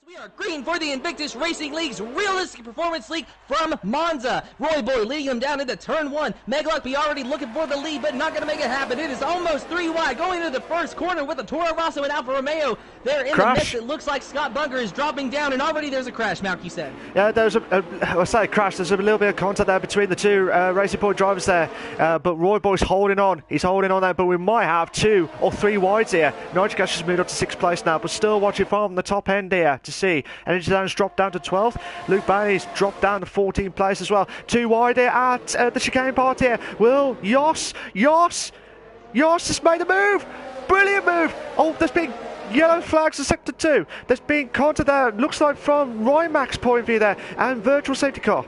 We are green for the Invictus Racing League's Realistic Performance League from Monza. Roy Boy leading him down into turn one. Megluck be already looking for the lead, but not going to make it happen. It is almost three wide, going into the first corner with the Toro Rosso and Alfa Romeo. They're in the mix. It looks like Scott Bunker is dropping down, and already there's a crash, Malc, you said. Yeah, there's I say crash. There's a little bit of contact there between the two Racing Point drivers there, but Roy Boy's holding on. He's holding on there, but we might have 2 or 3 wides here. Nitric Gas has moved up to 6th place now, but still watching from the top end here to see. Energy Down's dropped down to 12th. Luke Bailey's dropped down to 14th place as well. 2 wide here at the chicane part here. Will Jos has made a move. Brilliant move. Oh, there's been yellow flags in sector 2. There's been contact there. Looks like from Rymax's point of view there, and virtual safety car.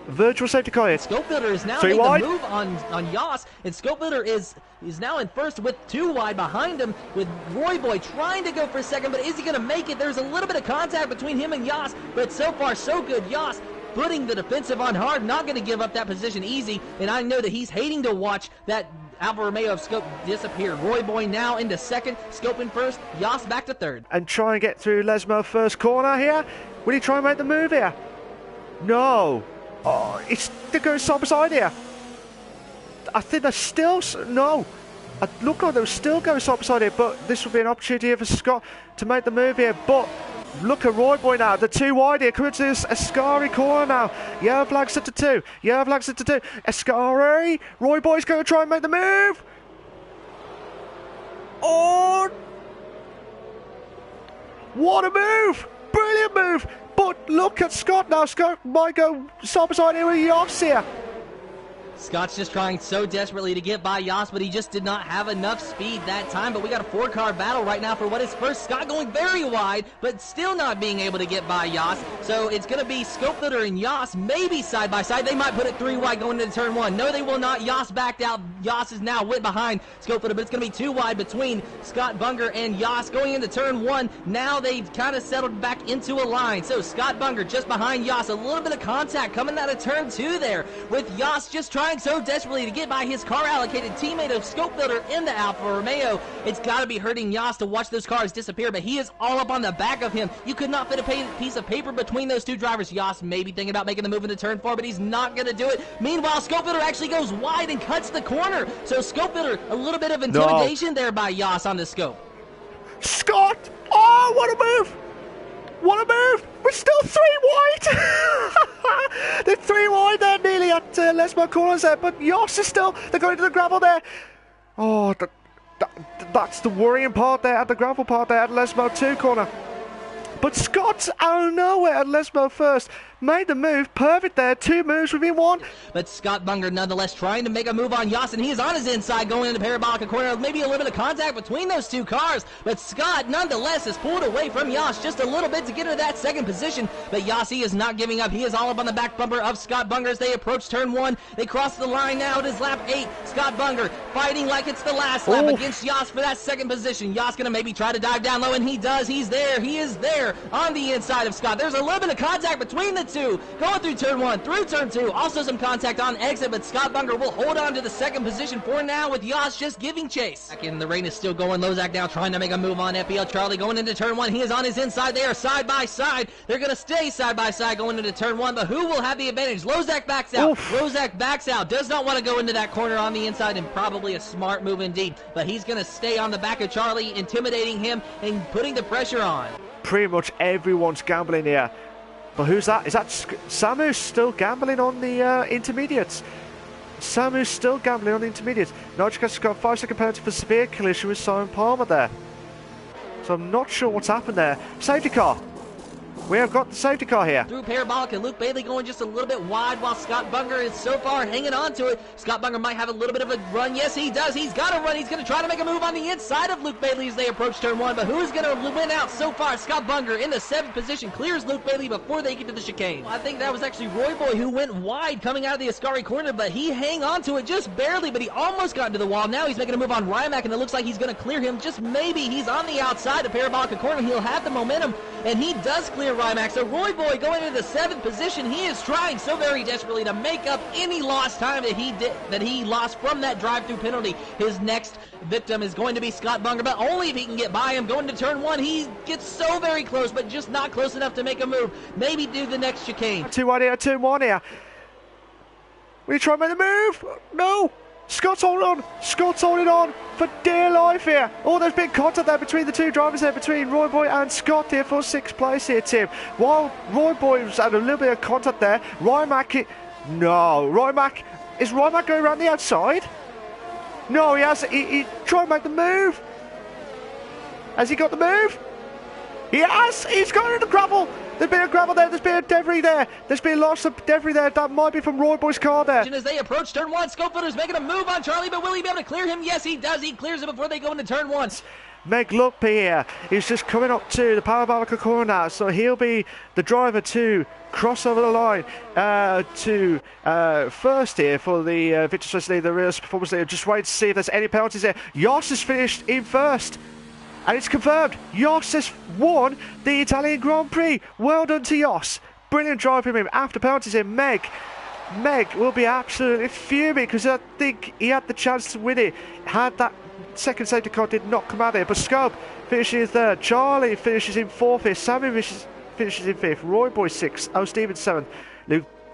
Virtual safety car here. Scope Builder is now making the move on Jos, and Scope Builder is now in first with 2 wide behind him, with Roy Boy trying to go for second, but is he going to make it? There's a little bit of contact between him and Jos, but so far so good. Jos putting the defensive on hard, not going to give up that position easy, and I know that he's hating to watch that Alfa Romeo of Scope disappear. Roy Boy now into second, Scope in first, Jos back to third. And try and get through Lesmo first corner here. Will he try and make the move here? No. Oh, they're going side by side here. I think they're still... No. It looked like they were still going side by side here, but this will be an opportunity here for Scott to make the move here. But look at Roy Boy now. The 2 wide here. Coming to this Ascari corner now. Yellow flag set to 2. Yellow flag set to 2. Ascari. Roy Boy's going to try and make the move. Oh! What a move! Brilliant move! But look at Scott now. Scott might go side by side here with Jos here. Scott's just trying so desperately to get by Jos, but he just did not have enough speed that time. But we got a 4-car battle right now for what is first. Scott going very wide, but still not being able to get by Jos. So it's going to be Scope Builder and Jos, maybe side by side. They might put it 3 wide going into turn 1. No, they will not. Jos backed out. Jos is now went behind Scope Builder, but it's going to be 2 wide between Scott Bunker and Jos going into turn 1. Now they've kind of settled back into a line. So Scott Bunker just behind Jos. A little bit of contact coming out of turn 2 there, with Jos just trying so desperately to get by his car allocated teammate of Scope Builder in the Alfa Romeo. It's got to be hurting Jos to watch those cars disappear, but he is all up on the back of him. You could not fit a piece of paper between those 2 drivers. Jos maybe thinking about making the move into turn 4, but he's not going to do it. Meanwhile, Scope Builder actually goes wide and cuts the corner. So Scope Builder, a little bit of intimidation there by Jos on the scope. Scott! Oh, what a move! What a move! We're still 3 wide! They're 3 wide there, nearly at Lesmo corners there, but Jos is still... They're going to the gravel there. Oh, that's the worrying part there, at the gravel part there, at Lesmo 2 corner. But Scott's out of nowhere at Lesmo first. Made the move, perfect there, 2 moves within 1. But Scott Bunker nonetheless trying to make a move on Jos, and he is on his inside going into parabolic corner. Maybe a little bit of contact between those 2 cars, but Scott nonetheless has pulled away from Jos just a little bit to get into that second position. But Jos, he is not giving up. He is all up on the back bumper of Scott Bunker as they approach turn 1. They cross the line now. It is lap 8. Scott Bunker fighting like it's the last lap against Jos for that second position. Jos going to maybe try to dive down low, and he does. He's there. He is there on the inside of Scott. There's a little bit of contact between the 2. Going through turn 1, through turn 2. Also some contact on exit, but Scott Bunker will hold on to the second position for now, with Jos just giving chase. Back in the rain is still going. Lozak now trying to make a move on FPL Charlie going into turn 1. He is on his inside. They are side by side. They're going to stay side by side going into turn 1, but who will have the advantage? Lozak backs out. Lozak backs out. Does not want to go into that corner on the inside, and probably a smart move indeed. But he's going to stay on the back of Charlie, intimidating him and putting the pressure on. Pretty much everyone's gambling here. But who's that? Is that Samu's still gambling on the intermediates? Samu's still gambling on the intermediates. Nitric has got 5-second penalty for severe collision with Simon Palmer there. So I'm not sure what's happened there. Safety car. We have got the safety car here. Through parabolic, and Luke Bailey going just a little bit wide while Scott Bunker is so far hanging on to it. Scott Bunker might have a little bit of a run. Yes, he does. He's got to run. He's going to try to make a move on the inside of Luke Bailey as they approach turn 1. But who's going to win out so far? Scott Bunker in the 7th position clears Luke Bailey before they get to the chicane. I think that was actually Roy Boy who went wide coming out of the Ascari corner, but he hang on to it just barely, but he almost got into the wall. Now he's making a move on Rymack, and it looks like he's going to clear him. Just maybe he's on the outside of parabolic corner. He'll have the momentum, and he does clear Rimac. So Roy Boy going into the 7th position. He is trying so very desperately to make up any lost time that he lost from that drive-through penalty. His next victim is going to be Scott Bunger, but only if he can get by him. Going to turn 1, he gets so very close, but just not close enough to make a move. Maybe do the next chicane. 2-1 here, 2-1 here. Will he try and make the move? No! Scott's holding on! Scott's holding on for dear life here! Oh, there's been contact there between the two drivers there, between Roy Boy and Scott here for 6th place here, Tim. While Roy Boy's had a little bit of contact there, Rimac... No, Rimac... Is Rimac going around the outside? No, he has... He tried to make the move! Has he got the move? He has! He's going in the gravel! There's been a gravel there, there's been a debris there, there's been lots of debris there, that might be from Roy Boy's car there. As they approach turn 1, Scopefooters making a move on Charlie, but will he be able to clear him? Yes, he does. He clears it before they go into turn 1. Meg Lugby here, he's just coming up to the parabolic corner now, so he'll be the driver to cross over the line to first here for the Invictus Racing League, the Realistic Performance League. Just wait to see if there's any penalties there. Jos has finished in first. And it's confirmed, Jos has won the Italian Grand Prix. Well done to Jos. Brilliant drive from him. After penalties in, Meg will be absolutely fuming because I think he had the chance to win it. Had that second safety car did not come out there. But Scope finishes in 3rd. Charlie finishes in 4th. Sammy finishes in 5th. Roy Boy 6th. O. Stevens 7th.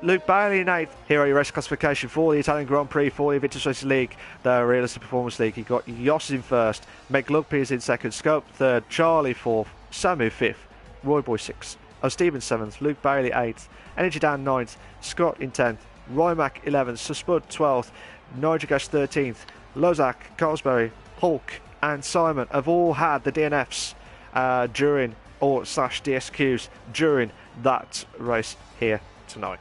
Luke Bailey in 8th. Here are your race classification for the Italian Grand Prix, for the Invictus Racing League, the Realistic Performance League. You've got Jos in 1st, Meg Lugby is in 2nd, Scope 3rd, Charlie 4th, Samu 5th, Roy Boy 6th, O'Stevens 7th, Luke Bailey 8th, Energy Dan 9th, Scott in 10th, Rymac 11th, Suspud 12th, Nigel Gash 13th, Lozak, Carlsberry, Hulk and Simon have all had the DNFs during, or /DSQs during that race here tonight.